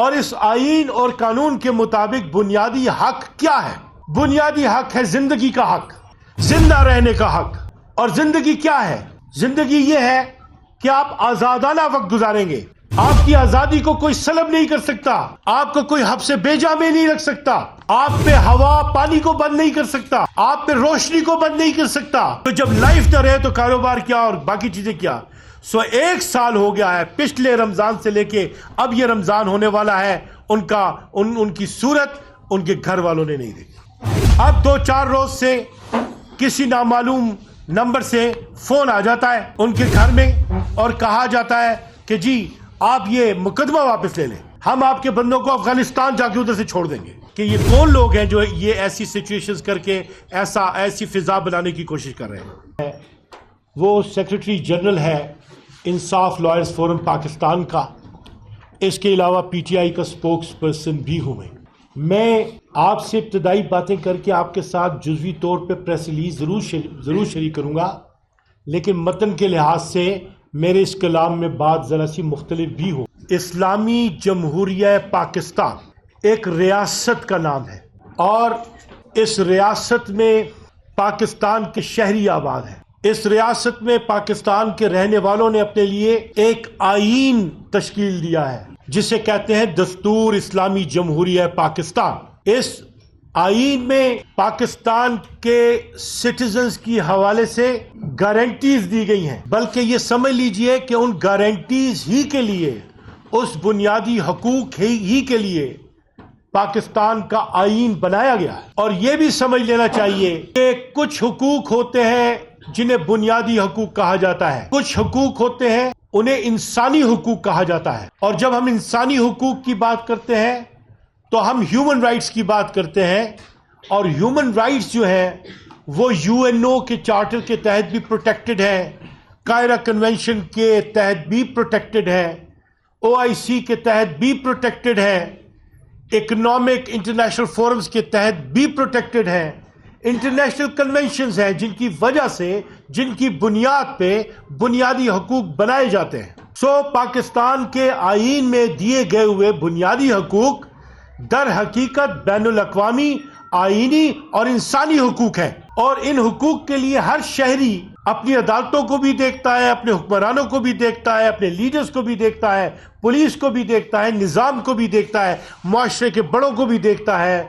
اور اس آئین اور قانون کے مطابق بنیادی حق کیا ہے؟ بنیادی حق ہے زندگی کا حق، زندہ رہنے کا حق۔ اور زندگی کیا ہے؟ زندگی یہ ہے کہ آپ آزادانہ وقت گزاریں گے۔ آپ کی آزادی کو کوئی سلب نہیں کر سکتا، آپ کو کوئی حبس بیجا میں نہیں رکھ سکتا، آپ پہ ہوا پانی کو بند نہیں کر سکتا، آپ پہ روشنی کو بند نہیں کر سکتا۔ تو جب لائف نہ رہے تو کاروبار کیا اور باقی چیزیں کیا؟ 1 سال ہو گیا ہے پچھلے رمضان سے لے کے اب یہ رمضان ہونے والا ہے، ان کی صورت ان کے گھر والوں نے نہیں دیکھی۔ اب 2-4 روز سے کسی نامعلوم نمبر سے فون آ جاتا ہے ان کے گھر میں اور کہا جاتا ہے کہ جی آپ یہ مقدمہ واپس لے لیں، ہم آپ کے بندوں کو افغانستان جا کے ادھر سے چھوڑ دیں گے۔ کہ یہ کون لوگ ہیں جو یہ ایسی سچویشنز کر کے ایسی فضا بنانے کی کوشش کر رہے ہیں؟ وہ سیکریٹری جنرل ہے انصاف لائرز فورم پاکستان کا، اس کے علاوہ پی ٹی آئی کا سپوکس پرسن بھی ہوں میں آپ سے ابتدائی باتیں کر کے آپ کے ساتھ جزوی طور پہ پریس ریلیز ضرور شریک کروں گا، لیکن متن کے لحاظ سے میرے اس کلام میں بات ذرا سی مختلف بھی ہو۔ اسلامی جمہوریہ پاکستان ایک ریاست کا نام ہے اور اس ریاست میں پاکستان کے شہری آباد ہیں۔ اس ریاست میں پاکستان کے رہنے والوں نے اپنے لیے ایک آئین تشکیل دیا ہے جسے کہتے ہیں دستور اسلامی جمہوریہ پاکستان۔ اس آئین میں پاکستان کے سٹیزنز کی حوالے سے گارنٹیز دی گئی ہیں، بلکہ یہ سمجھ لیجئے کہ ان گارنٹیز ہی کے لیے، اس بنیادی حقوق ہی کے لیے پاکستان کا آئین بنایا گیا ہے۔ اور یہ بھی سمجھ لینا چاہیے کہ کچھ حقوق ہوتے ہیں جنہیں بنیادی حقوق کہا جاتا ہے، کچھ حقوق ہوتے ہیں انہیں انسانی حقوق کہا جاتا ہے۔ اور جب ہم انسانی حقوق کی بات کرتے ہیں تو ہم ہیومن رائٹس کی بات کرتے ہیں، اور ہیومن رائٹس جو ہیں وہ UN کے چارٹر کے تحت بھی پروٹیکٹڈ ہے، قاہرہ کنونشن کے تحت بھی پروٹیکٹڈ ہے، OIC کے تحت بھی پروٹیکٹڈ ہے، اکنامک انٹرنیشنل فورمز کے تحت بھی پروٹیکٹڈ ہے، انٹرنیشنل کنونشنز ہیں جن کی وجہ سے، جن کی بنیاد پہ بنیادی حقوق بنائے جاتے ہیں۔ پاکستان کے آئین میں دیے گئے ہوئے بنیادی حقوق در حقیقت بین الاقوامی آئینی اور انسانی حقوق ہیں، اور ان حقوق کے لیے ہر شہری اپنی عدالتوں کو بھی دیکھتا ہے، اپنے حکمرانوں کو بھی دیکھتا ہے، اپنے لیڈرز کو بھی دیکھتا ہے، پولیس کو بھی دیکھتا ہے، نظام کو بھی دیکھتا ہے، معاشرے کے بڑوں کو بھی دیکھتا ہے،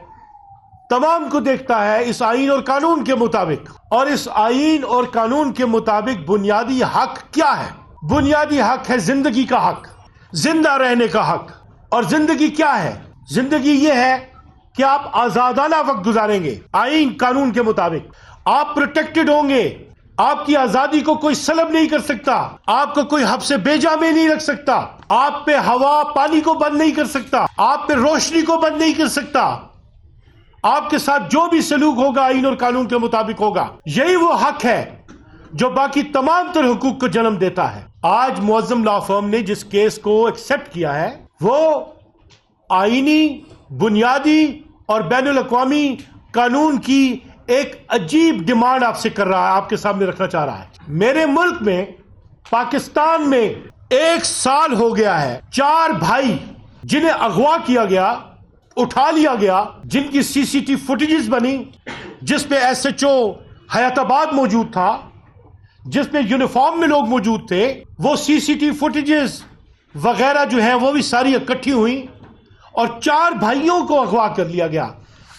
تمام کو دیکھتا ہے اس آئین اور قانون کے مطابق۔ اور اس آئین اور قانون کے مطابق بنیادی حق کیا ہے؟ بنیادی حق ہے زندگی کا حق، زندہ رہنے کا حق۔ اور زندگی کیا ہے؟ زندگی یہ ہے کہ آپ آزادانہ وقت گزاریں گے آئین قانون کے مطابق، آپ پروٹیکٹڈ ہوں گے، آپ کی آزادی کو کوئی سلب نہیں کر سکتا، آپ کو کوئی حبس بیجا میں نہیں رکھ سکتا، آپ پہ ہوا پانی کو بند نہیں کر سکتا، آپ پہ روشنی کو بند نہیں کر سکتا، آپ کے ساتھ جو بھی سلوک ہوگا آئین اور قانون کے مطابق ہوگا۔ یہی وہ حق ہے جو باقی تمام تر حقوق کو جنم دیتا ہے۔ آج معظم لا فرم نے جس کیس کو ایکسپٹ کیا ہے وہ آئینی، بنیادی اور بین الاقوامی قانون کی ایک عجیب ڈیمانڈ آپ سے کر رہا ہے، آپ کے سامنے رکھنا چاہ رہا ہے۔ میرے ملک میں پاکستان میں 1 سال ہو گیا ہے 4 بھائی جنہیں اغوا کیا گیا، اٹھا لیا گیا، جن کی CCTV فوٹیجز بنی، جس پہ SHO حیات آباد موجود تھا، جس میں یونیفارم میں لوگ موجود تھے، وہ CCTV فوٹیجز وغیرہ جو ہیں وہ بھی ساری اکٹھی ہوئی اور 4 بھائیوں کو اغوا کر لیا گیا۔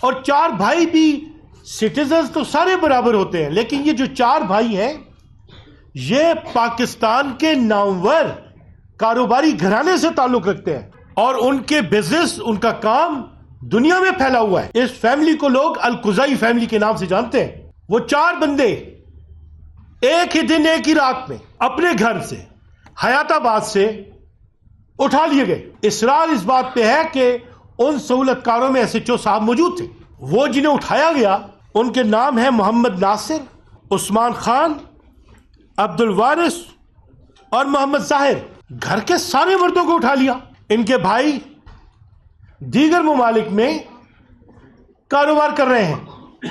اور 4 بھائی بھی سٹیزنز تو سارے برابر ہوتے ہیں، لیکن یہ جو 4 بھائی ہیں یہ پاکستان کے نامور کاروباری گھرانے سے تعلق رکھتے ہیں، اور ان کے بزنس، ان کا کام دنیا میں پھیلا ہوا ہے۔ اس فیملی کو لوگ القذائی فیملی کے نام سے جانتے ہیں۔ وہ 4 بندے ایک ہی دن ایک ہی رات میں اپنے گھر سے حیات آباد سے اٹھا لیے گئے۔ اصرار اس بات پہ ہے کہ ان سہولت کاروں میں SHO صاحب موجود تھے۔ وہ جنہیں اٹھایا گیا ان کے نام ہیں محمد ناصر، عثمان خان، عبد الوارث اور محمد ظاہر۔ گھر کے سارے مردوں کو اٹھا لیا۔ ان کے بھائی دیگر ممالک میں کاروبار کر رہے ہیں،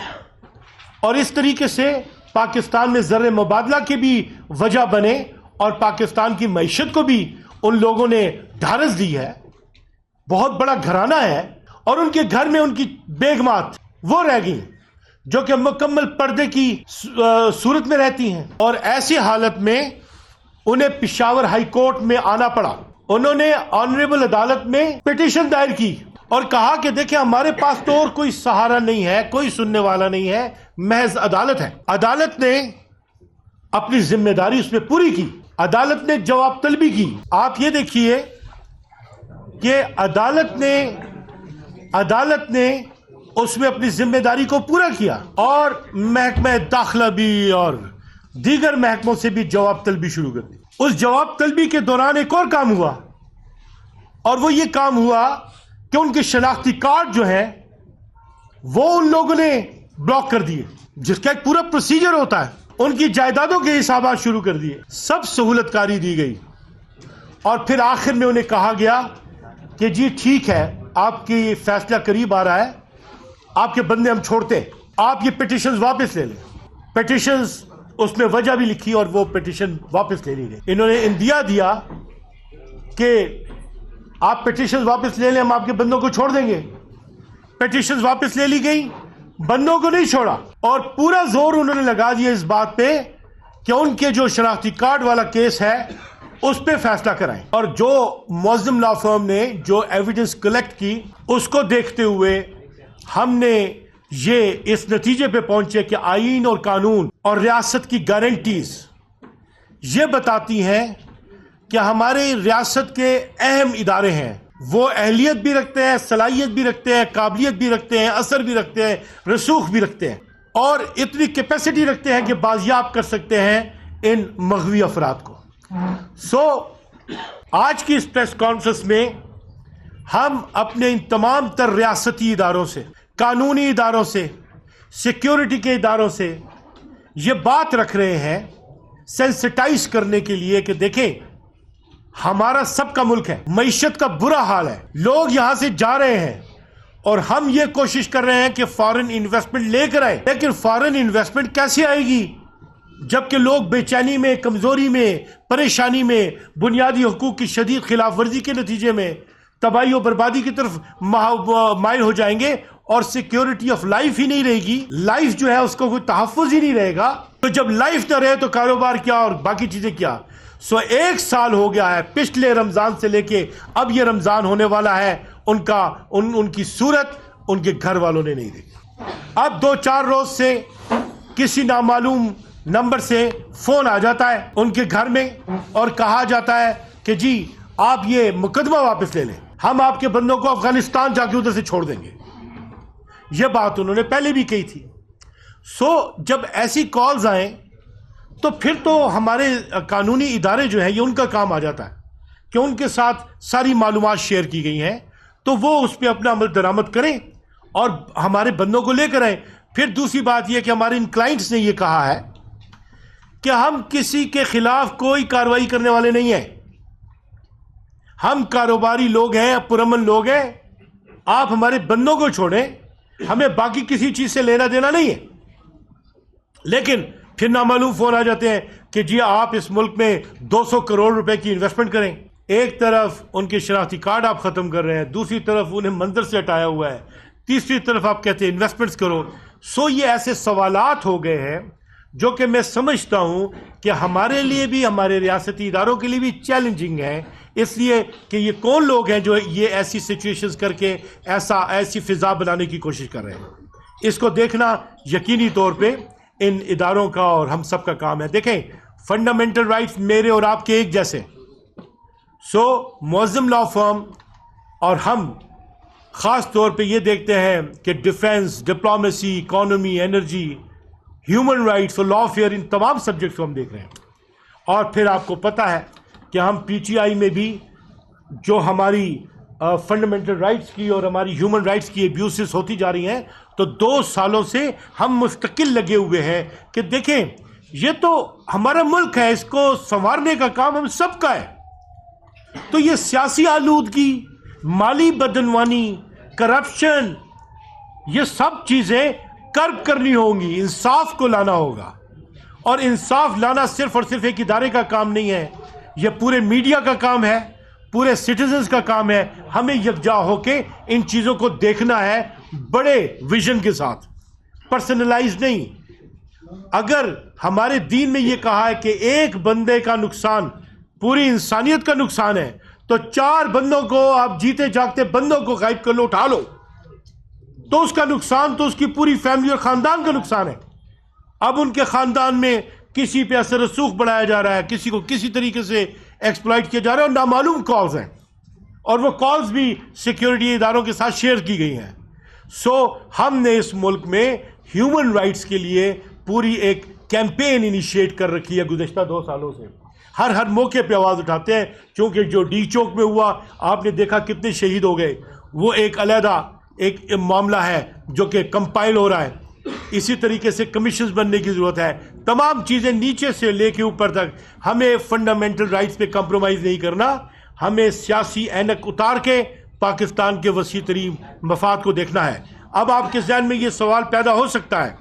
اور اس طریقے سے پاکستان میں زر مبادلہ کی بھی وجہ بنے اور پاکستان کی معیشت کو بھی ان لوگوں نے ڈھارس دی ہے۔ بہت بڑا گھرانہ ہے اور ان کے گھر میں ان کی بیگمات وہ رہ گئی جو کہ مکمل پردے کی صورت میں رہتی ہیں، اور ایسی حالت میں انہیں پشاور ہائی کورٹ میں آنا پڑا. انہوں نے آنریبل عدالت میں پٹیشن دائر کی اور کہا کہ دیکھیں ہمارے پاس تو اور کوئی سہارا نہیں ہے، کوئی سننے والا نہیں ہے، محض عدالت ہے. عدالت نے اپنی ذمہ داری اس میں پوری کی، عدالت نے جواب طلبی کی. آپ یہ دیکھیے کہ عدالت نے اس میں اپنی ذمہ داری کو پورا کیا اور محکمہ داخلہ بھی اور دیگر محکموں سے بھی جواب طلبی شروع کر دی. اس جواب طلبی کے دوران ایک اور کام ہوا، اور وہ یہ کام ہوا کہ ان کے شناختی کارڈ جو ہیں وہ ان لوگوں نے بلاک کر دیے، جس کا ایک پورا پروسیجر ہوتا ہے. ان کی جائیدادوں کے حسابات شروع کر دیے، سب سہولت کاری دی گئی، اور پھر آخر میں انہیں کہا گیا کہ جی ٹھیک ہے، آپ کی فیصلہ قریب آ رہا ہے، آپ کے بندے ہم چھوڑتے ہیں، آپ یہ پٹیشنز واپس لے لیں. پٹیشنز اس میں وجہ بھی لکھی اور وہ پٹیشن واپس لے لی گئی. انہوں نے اندیا دیا کہ آپ پٹیشنز واپس لے لیں، ہم آپ کے بندوں کو چھوڑ دیں گے. پٹیشنز واپس لے لی گئی، بندوں کو نہیں چھوڑا، اور پورا زور انہوں نے لگا دیا اس بات پہ کہ ان کے جو شناختی کارڈ والا کیس ہے اس پہ فیصلہ کرائیں. اور جو معظم لا فرم نے جو ایویڈنس کلیکٹ کی، اس کو دیکھتے ہوئے ہم نے یہ اس نتیجے پہ پہنچے کہ آئین اور قانون اور ریاست کی گارنٹیز یہ بتاتی ہیں کہ ہمارے ریاست کے اہم ادارے ہیں، وہ اہلیت بھی رکھتے ہیں، صلاحیت بھی رکھتے ہیں، قابلیت بھی رکھتے ہیں، اثر بھی رکھتے ہیں، رسوخ بھی رکھتے ہیں، اور اتنی کیپیسٹی رکھتے ہیں کہ بازیاب کر سکتے ہیں ان مغوی افراد کو. آج کی اس پریس کانفرنس میں ہم اپنے ان تمام تر ریاستی اداروں سے، قانونی اداروں سے، سیکیورٹی کے اداروں سے یہ بات رکھ رہے ہیں سینسٹائز کرنے کے لیے کہ دیکھیں ہمارا سب کا ملک ہے، معیشت کا برا حال ہے، لوگ یہاں سے جا رہے ہیں، اور ہم یہ کوشش کر رہے ہیں کہ فارن انویسٹمنٹ لے کر آئے. لیکن فارن انویسٹمنٹ کیسے آئے گی جبکہ لوگ بے چینی میں، کمزوری میں، پریشانی میں، بنیادی حقوق کی شدید خلاف ورزی کے نتیجے میں تباہی و بربادی کی طرف مائل ہو جائیں گے، اور سیکیورٹی آف لائف ہی نہیں رہے گی، لائف جو ہے اس کو کوئی تحفظ ہی نہیں رہے گا. تو جب لائف نہ رہے تو کاروبار کیا اور باقی چیزیں کیا. 1 سال ہو گیا ہے پچھلے رمضان سے لے کے اب یہ رمضان ہونے والا ہے، ان کی صورت ان کے گھر والوں نے نہیں دیکھی. اب 2-4 روز سے کسی نامعلوم نمبر سے فون آ جاتا ہے ان کے گھر میں اور کہا جاتا ہے کہ جی آپ یہ مقدمہ واپس لے لیں، ہم آپ کے بندوں کو افغانستان جا کے ادھر سے چھوڑ دیں گے. یہ بات انہوں نے پہلے بھی کہی تھی. جب ایسی کالز آئیں تو پھر تو ہمارے قانونی ادارے جو ہیں یہ ان کا کام آ جاتا ہے کہ ان کے ساتھ ساری معلومات شیئر کی گئی ہیں تو وہ اس پہ اپنا عمل درآمد کریں اور ہمارے بندوں کو لے کر آئیں. پھر دوسری بات یہ کہ ہمارے ان کلائنٹس نے یہ کہا ہے کہ ہم کسی کے خلاف کوئی کارروائی کرنے والے نہیں ہیں، ہم کاروباری لوگ ہیں، پرامن لوگ ہیں، آپ ہمارے بندوں کو چھوڑیں، ہمیں باقی کسی چیز سے لینا دینا نہیں ہے. لیکن پھر نامعلوم فون آ جاتے ہیں کہ جی آپ اس ملک میں 200 کروڑ روپے کی انویسٹمنٹ کریں. ایک طرف ان کے شناختی کارڈ آپ ختم کر رہے ہیں، دوسری طرف انہیں منظر سے ہٹایا ہوا ہے، تیسری طرف آپ کہتے ہیں انویسٹمنٹس کرو. یہ ایسے سوالات ہو گئے ہیں جو کہ میں سمجھتا ہوں کہ ہمارے لیے بھی، ہمارے ریاستی اداروں کے لیے بھی چیلنجنگ ہے، اس لیے کہ یہ کون لوگ ہیں جو یہ ایسی سچویشنز کر کے ایسی فضا بنانے کی کوشش کر رہے ہیں. اس کو دیکھنا یقینی طور پہ ان اداروں کا اور ہم سب کا کام ہے. دیکھیں فنڈامنٹل رائٹس میرے اور آپ کے ایک جیسے. معظم لا فرم اور ہم خاص طور پہ یہ دیکھتے ہیں کہ defence, diplomacy, economy, energy, human rights اور لا فیئر، ان تمام سبجیکٹس کو ہم دیکھ رہے ہیں. اور پھر آپ کو پتہ ہے کہ ہم پی ٹی آئی میں بھی جو ہماری فنڈامنٹل رائٹس کی اور ہماری ہیومن رائٹس کی ایبیوسز ہوتی جا رہی ہیں، تو 2 سالوں سے ہم مستقل لگے ہوئے ہیں کہ دیکھیں یہ تو ہمارا ملک ہے، اس کو سنوارنے کا کام ہم سب کا ہے. تو یہ سیاسی آلودگی، مالی بدعنوانی، کرپشن، یہ سب چیزیں کرب کرنی ہوں گی، انصاف کو لانا ہوگا. اور انصاف لانا صرف اور صرف ایک ادارے کا کام نہیں ہے، یہ پورے میڈیا کا کام ہے، پورے سٹیزنز کا کام ہے ہمیں یکجا ہو کے ان چیزوں کو دیکھنا ہے بڑے ویژن کے ساتھ، پرسنلائز نہیں۔ اگر ہمارے دین میں یہ کہا ہے کہ ایک بندے کا نقصان پوری انسانیت کا نقصان ہے، تو 4 بندوں کو آپ جیتے جاگتے بندوں کو غائب کر لو، اٹھا لو، تو اس کا نقصان تو اس کی پوری فیملی اور خاندان کا نقصان ہے۔ اب ان کے خاندان میں کسی پہ اثر رسوخ بڑھایا جا رہا ہے، کسی کو کسی طریقے سے ایکسپلائٹ کیا جا رہا ہے، اور نامعلوم کالز ہیں، اور وہ کالز بھی سیکیورٹی اداروں کے ساتھ شیئر کی گئی ہیں۔ سو ہم نے اس ملک میں ہیومن رائٹس کے لیے پوری ایک کیمپین انیشیٹ کر رکھی ہے گزشتہ 2 سالوں سے۔ ہر موقع پہ آواز اٹھاتے ہیں، چونکہ جو ڈی چوک میں ہوا آپ نے دیکھا کتنے شہید ہو گئے، وہ ایک علیحدہ ایک معاملہ ہے جو کہ کمپائل ہو رہا ہے۔ اسی طریقے سے کمیشنز بننے کی ضرورت ہے۔ تمام چیزیں نیچے سے لے کے اوپر تک ہمیں فنڈامنٹل رائٹس پہ کمپرومائز نہیں کرنا، ہمیں سیاسی اینک اتار کے پاکستان کے وسیع ترین مفاد کو دیکھنا ہے۔ اب آپ کے ذہن میں یہ سوال پیدا ہو سکتا ہے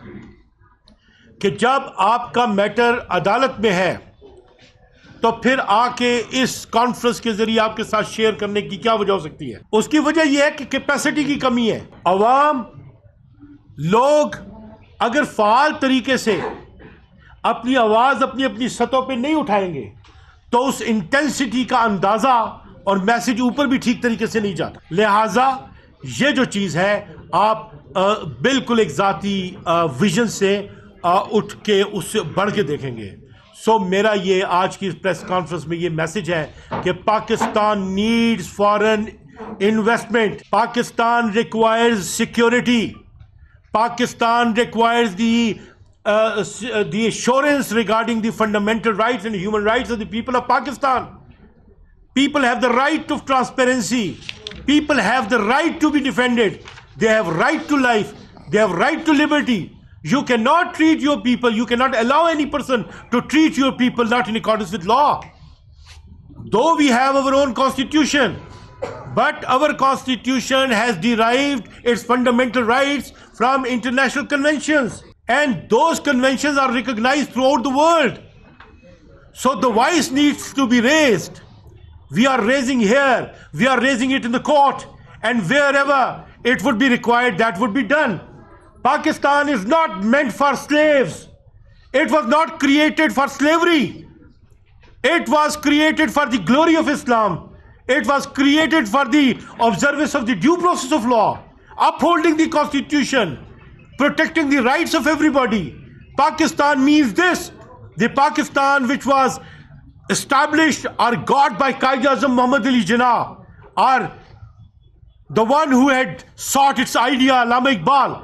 کہ جب آپ کا میٹر عدالت میں ہے تو پھر آ کے اس کانفرنس کے ذریعے آپ کے ساتھ شیئر کرنے کی کیا وجہ ہو سکتی ہے؟ اس کی وجہ یہ ہے کہ کیپیسٹی کی کمی ہے۔ عوام لوگ اگر فعال طریقے سے اپنی آواز اپنی سطح پہ نہیں اٹھائیں گے تو اس انٹینسٹی کا اندازہ اور میسج اوپر بھی ٹھیک طریقے سے نہیں جاتا۔ لہٰذا یہ جو چیز ہے آپ بالکل ایک ذاتی ویژن سے اٹھ کے اس سے بڑھ کے دیکھیں گے۔ سو میرا یہ آج کی پریس کانفرنس میں یہ میسج ہے کہ Pakistan needs foreign investment, Pakistan requires security, Pakistan requires the assurance regarding the fundamental rights and human rights of the people of Pakistan. People have the right of transparency. People have the right to be defended. They have right to life. They have right to liberty. You cannot treat your people, you cannot allow any person to treat your people not in accordance with law. Though we have our own constitution, but our constitution has derived its fundamental rights from international conventions, and those conventions are recognized throughout the world. So the voice needs to be raised. We are raising here, we are raising it in the court, and wherever it would be required, that would be done. Pakistan is not meant for slaves. It was not created for slavery. It was created for the glory of Islam. It was created for the observance of the due process of law, upholding the constitution, protecting the rights of everybody. Pakistan means this. The Pakistan which was established or got by Quaid-e-Azam Muhammad Ali Jinnah, or the one who had sought its idea, Allama Iqbal,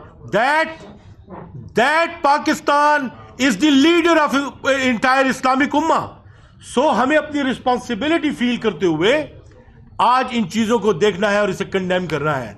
that Pakistan is the leader of entire Islamic Ummah. So ہمیں اپنی responsibility فیل کرتے ہوئے آج ان چیزوں کو دیکھنا ہے اور اسے کنڈیم کرنا ہے۔